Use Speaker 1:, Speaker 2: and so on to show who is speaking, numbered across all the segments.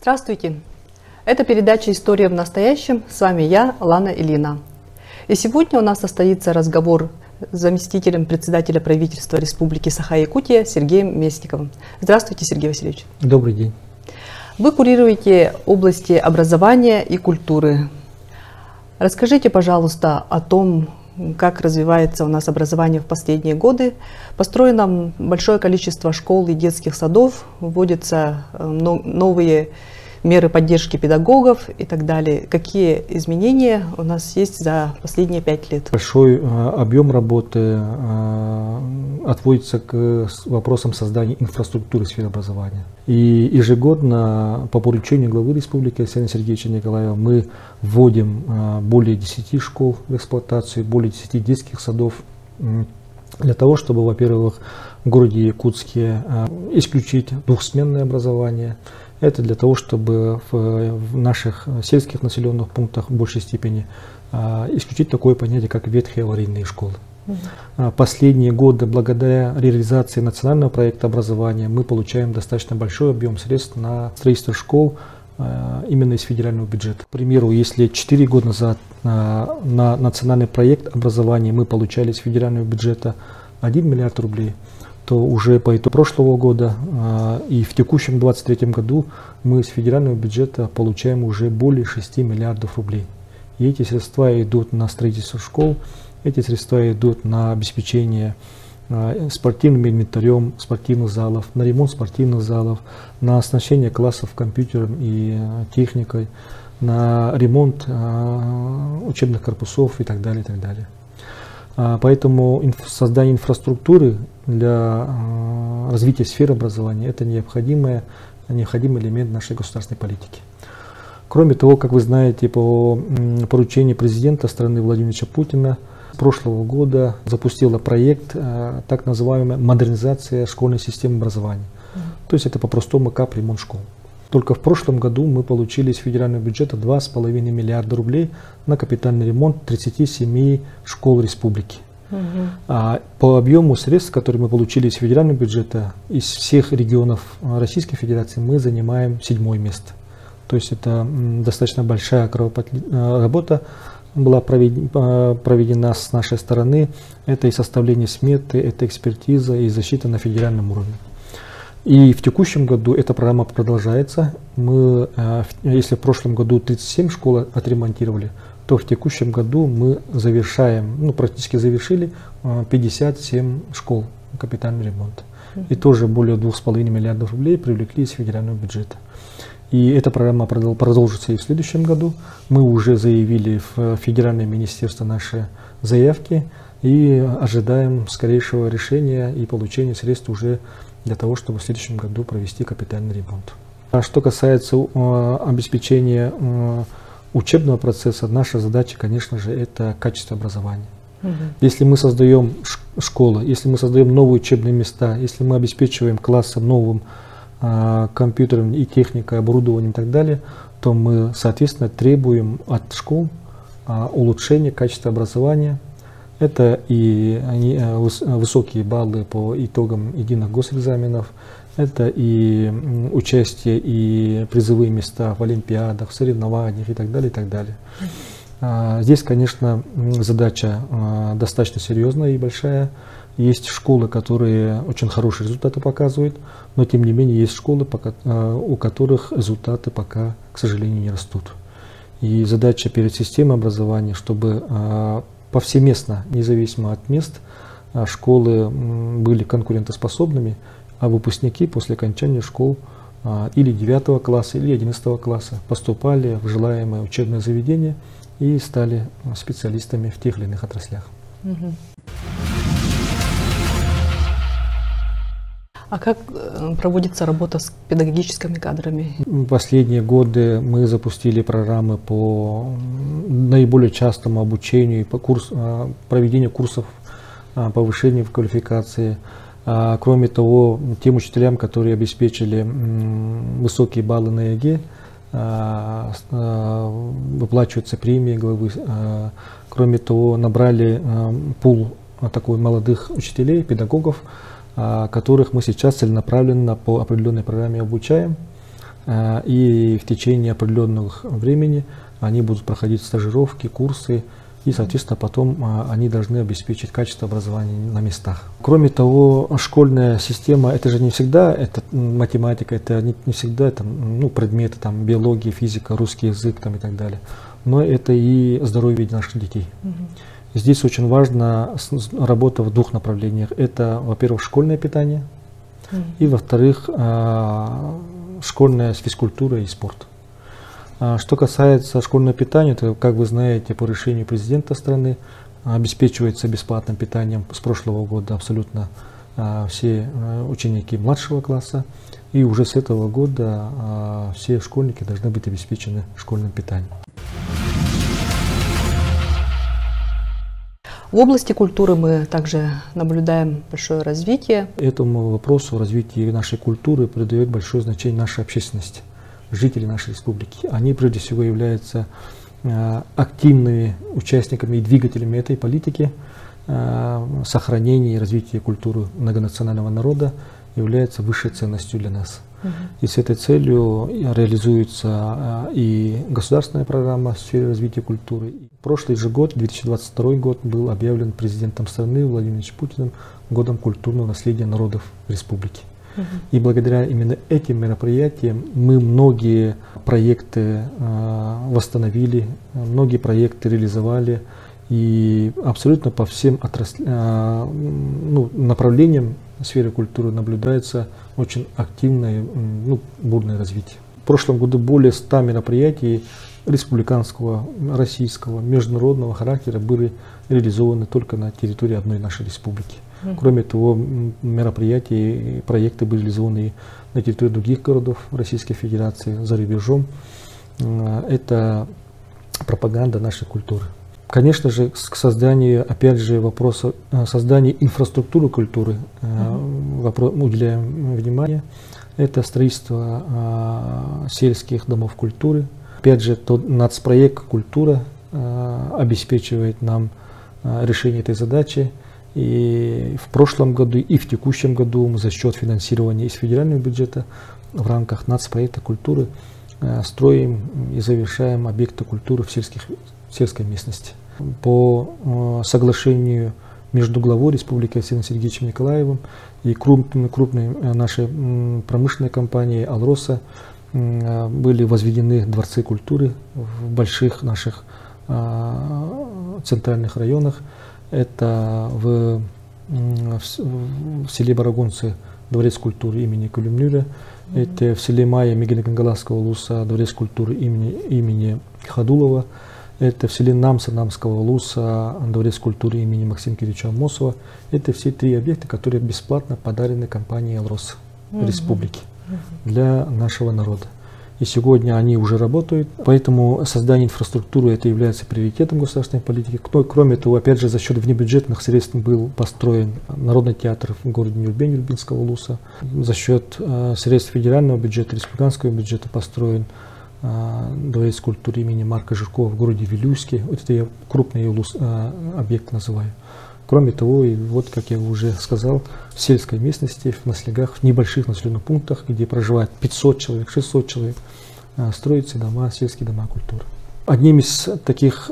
Speaker 1: Здравствуйте! Это передача «История в настоящем». С вами я, Лана Ильина. И сегодня у нас состоится разговор с заместителем председателя правительства Республики Саха-Якутия Сергеем Местниковым. Здравствуйте, Сергей Васильевич.
Speaker 2: Добрый день.
Speaker 1: Вы курируете области образования и культуры. Расскажите, пожалуйста, о том, как развивается у нас образование в последние годы. Построено большое количество школ и детских садов, вводятся новые меры поддержки педагогов и так далее. Какие изменения у нас есть за последние 5 лет?
Speaker 2: Большой объем работы отводится к вопросам создания инфраструктуры в сфере образования. И ежегодно по поручению главы республики Александра Сергеевича Николаева мы вводим более 10 школ в эксплуатацию, более 10 детских садов, для того, чтобы, во-первых, в городе Якутске исключить двухсменное образование. Это для того, чтобы в наших сельских населенных пунктах в большей степени исключить такое понятие, как ветхие аварийные школы. Последние годы, благодаря реализации национального проекта образования, мы получаем достаточно большой объем средств на строительство школ именно из федерального бюджета. К примеру, если 4 года назад на национальный проект образования мы получали из федерального бюджета 1 миллиард рублей, то уже по итогу прошлого года и в текущем 2023 году мы с федерального бюджета получаем уже более 6 миллиардов рублей. И эти средства идут на строительство школ, эти средства идут на обеспечение спортивным инвентарем спортивных залов, на ремонт спортивных залов, на оснащение классов компьютером и техникой, на ремонт учебных корпусов и так далее, и так далее. Поэтому создание инфраструктуры для развития сферы образования – это необходимый элемент нашей государственной политики. Кроме того, как вы знаете, по поручению президента страны Владимира Владимировича Путина с прошлого года запустила проект так называемая модернизация школьной системы образования. То есть это по-простому капремонт школ. Только в прошлом году мы получили из федерального бюджета 2,5 миллиарда рублей на капитальный ремонт 37 школ республики. По объему средств, которые мы получили из федерального бюджета, из всех регионов Российской Федерации мы занимаем 7-е место. То есть это достаточно большая работа была проведена с нашей стороны. Это и составление сметы, это экспертиза и защита на федеральном уровне. И в текущем году эта программа продолжается. Мы, если в прошлом году 37 школ отремонтировали, то в текущем году мы завершаем, практически завершили 57 школ капитальный ремонт. И тоже более 2,5 миллиардов рублей привлекли из федерального бюджета. И эта программа продолжится и в следующем году. Мы уже заявили в федеральное министерство наши заявки и ожидаем скорейшего решения и получения средств уже для того, чтобы в следующем году провести капитальный ремонт. А что касается обеспечения учебного процесса, наша задача, конечно же, это качество образования. Если мы создаем школы, если мы создаем новые учебные места, если мы обеспечиваем классы новым компьютером и техникой, оборудованием и так далее, то мы, соответственно, требуем от школ улучшения качества образования. Это и высокие баллы по итогам единых госэкзаменов, это и участие и призовые места в олимпиадах, в соревнованиях и так далее, и так далее. Здесь, конечно, задача достаточно серьезная и большая. Есть школы, которые очень хорошие результаты показывают, но тем не менее есть школы, у которых результаты пока, к сожалению, не растут. И задача перед системой образования, чтобы повсеместно, независимо от мест, школы были конкурентоспособными, а выпускники после окончания школ или 9 класса, или 11 класса поступали в желаемое учебное заведение и стали специалистами в тех или иных отраслях.
Speaker 1: А как проводится работа с педагогическими кадрами?
Speaker 2: В последние годы мы запустили программы по наиболее частому обучению и по проведению курсов повышения в квалификации. Кроме того, тем учителям, которые обеспечили высокие баллы на ЕГЭ, выплачиваются премии главы. Кроме того, набрали пул такой молодых учителей, педагогов, которых мы сейчас целенаправленно по определенной программе обучаем. и в течение определенного времени они будут проходить стажировки, курсы, и, соответственно, потом они должны обеспечить качество образования на местах. Кроме того, школьная система, это же не всегда это математика, это не всегда это, предметы, там, биология, физика, русский язык там, и так далее, но это и здоровье наших детей. Здесь очень важна работа в двух направлениях. Это, во-первых, школьное питание, и, во-вторых, школьная физкультура и спорт. Что касается школьного питания, то, как вы знаете, по решению президента страны обеспечивается бесплатным питанием с прошлого года абсолютно все ученики младшего класса. И уже с этого года все школьники должны быть обеспечены школьным питанием.
Speaker 1: В области культуры мы также наблюдаем большое развитие.
Speaker 2: Этому вопросу развития нашей культуры придает большое значение наша общественность. Жители нашей республики. Они прежде всего являются активными участниками и двигателями этой политики. Сохранение и развитие культуры многонационального народа является высшей ценностью для нас. И с этой целью реализуется и государственная программа в сфере развития культуры. Прошлый же год, 2022 год, был объявлен президентом страны Владимиром Ильичем Путиным годом культурного наследия народов республики. И благодаря именно этим мероприятиям мы многие проекты восстановили, многие проекты реализовали, и абсолютно по всем направлениям сферы культуры наблюдается очень активное, бурное развитие. В прошлом году более 100 мероприятий республиканского, российского, международного характера были реализованы только на территории одной нашей республики. Кроме того, мероприятия и проекты были реализованы на территории других городов Российской Федерации, за рубежом. Это пропаганда нашей культуры. Конечно же, к созданию, опять же, вопроса создания инфраструктуры культуры уделяем внимание. Это строительство сельских домов культуры. Опять же, нацпроект «Культура» обеспечивает нам решение этой задачи. И в прошлом году, и в текущем году мы за счет финансирования из федерального бюджета в рамках нацпроекта культуры строим и завершаем объекты культуры в сельской местности. По соглашению между главой республики Арсением Сергеевичем Николаевым и крупной нашей промышленной компанией «Алроса» были возведены дворцы культуры в больших наших центральных районах. Это в селе Барагунцы дворец культуры имени Кулюмнюля, это в селе Майя Мегино-Кангаласского улуса дворец культуры имени Хадулова, это в селе Намса Намского улуса дворец культуры имени Максима Кирилловича Амосова. Это все три объекта, которые бесплатно подарены компанией «Алрос» республики для нашего народа. И сегодня они уже работают, поэтому создание инфраструктуры это является приоритетом государственной политики. Кроме того, опять же, за счет внебюджетных средств был построен Народный театр в городе Нюрбень Нюрбинского улуса. За счет средств федерального бюджета, республиканского бюджета построен дворец культуры имени Марка Жиркова в городе Вилюйске. Вот это я крупный объект называю. Кроме того, и вот, как я уже сказал, в сельской местности, в наслегах, в небольших населенных пунктах, где проживает 500 человек, 600 человек, строятся дома, сельские дома культуры. Одним из таких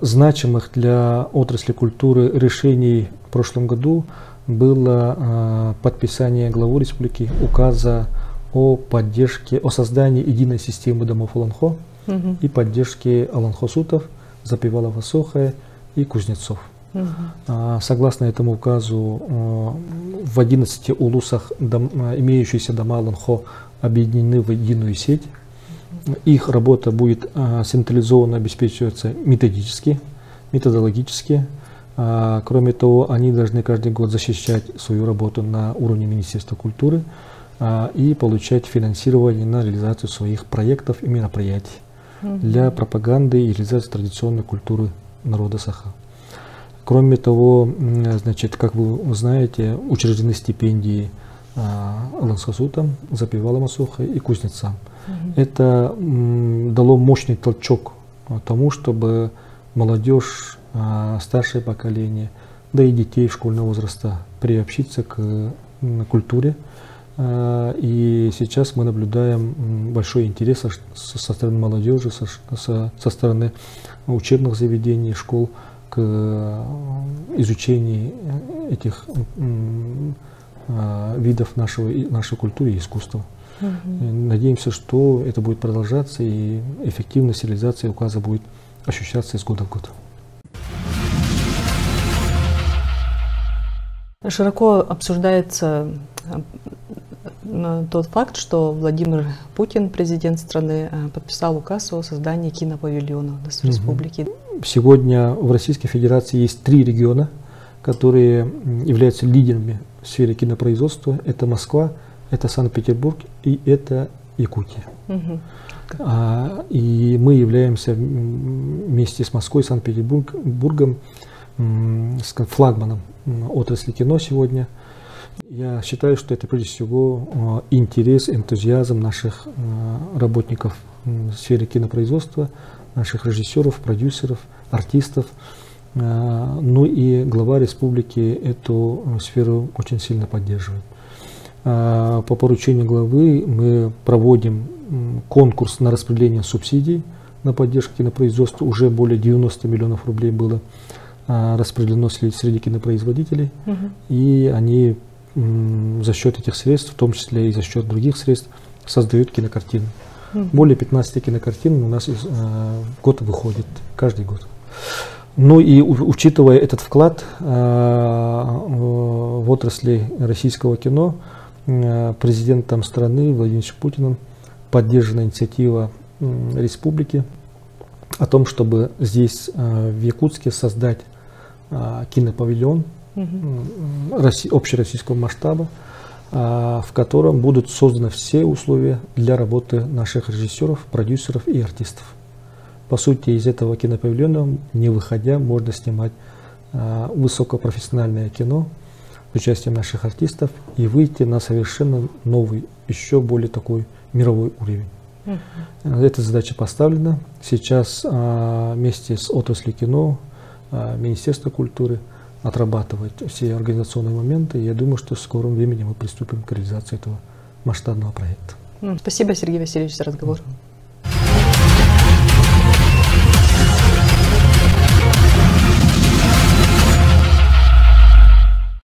Speaker 2: значимых для отрасли культуры решений в прошлом году было подписание главой республики указа о поддержке, о создании единой системы домов Аланхо и поддержке Аланхо-Сутов, Запивалова Сохая и Кузнецов. Согласно этому указу, в 11 улусах имеющиеся дома Аланхо объединены в единую сеть. Их работа будет централизованно обеспечиваться методически, методологически. Кроме того, они должны каждый год защищать свою работу на уровне Министерства культуры и получать финансирование на реализацию своих проектов и мероприятий для пропаганды и реализации традиционной культуры народа Саха. Кроме того, значит, как вы знаете, учреждены стипендии Аланхо-Сутам, Запивалам Асохой и Кузнецам. Это дало мощный толчок тому, чтобы молодежь, старшее поколение, да и детей школьного возраста приобщиться к культуре. И сейчас мы наблюдаем большой интерес со стороны молодежи, со стороны учебных заведений, школ к изучению этих видов нашей культуры и искусства. Надеемся, что это будет продолжаться и эффективность реализации указа будет ощущаться из года в год.
Speaker 1: Широко обсуждается тот факт, что Владимир Путин, президент страны, подписал указ о создании кинопавильона в республике.
Speaker 2: Сегодня в Российской Федерации есть 3 региона, которые являются лидерами в сфере кинопроизводства. Это Москва, это Санкт-Петербург и это Якутия. И мы являемся вместе с Москвой и Санкт-Петербургом флагманом отрасли кино сегодня. Я считаю, что это прежде всего интерес, энтузиазм наших работников в сфере кинопроизводства, наших режиссеров, продюсеров, артистов. Ну и глава республики эту сферу очень сильно поддерживает. По поручению главы мы проводим конкурс на распределение субсидий на поддержку кинопроизводства. Уже более 90 миллионов рублей было распределено среди кинопроизводителей. И они за счет этих средств, в том числе и за счет других средств, создают кинокартины. Более 15 кинокартин у нас в год выходит, каждый год. Ну и учитывая этот вклад в отрасли российского кино, президентом страны Владимиром Путиным поддержана инициатива республики о том, чтобы здесь, в Якутске, создать кинопавильон общероссийского масштаба, в котором будут созданы все условия для работы наших режиссеров, продюсеров и артистов. По сути, из этого кинопавильона, не выходя, можно снимать высокопрофессиональное кино с участием наших артистов и выйти на совершенно новый, еще более такой мировой уровень. Эта задача поставлена. Сейчас вместе с отраслью кино Министерство культуры отрабатывает все организационные моменты. И я думаю, что в скором времени мы приступим к реализации этого масштабного проекта.
Speaker 1: Спасибо, Сергей Васильевич, за разговор.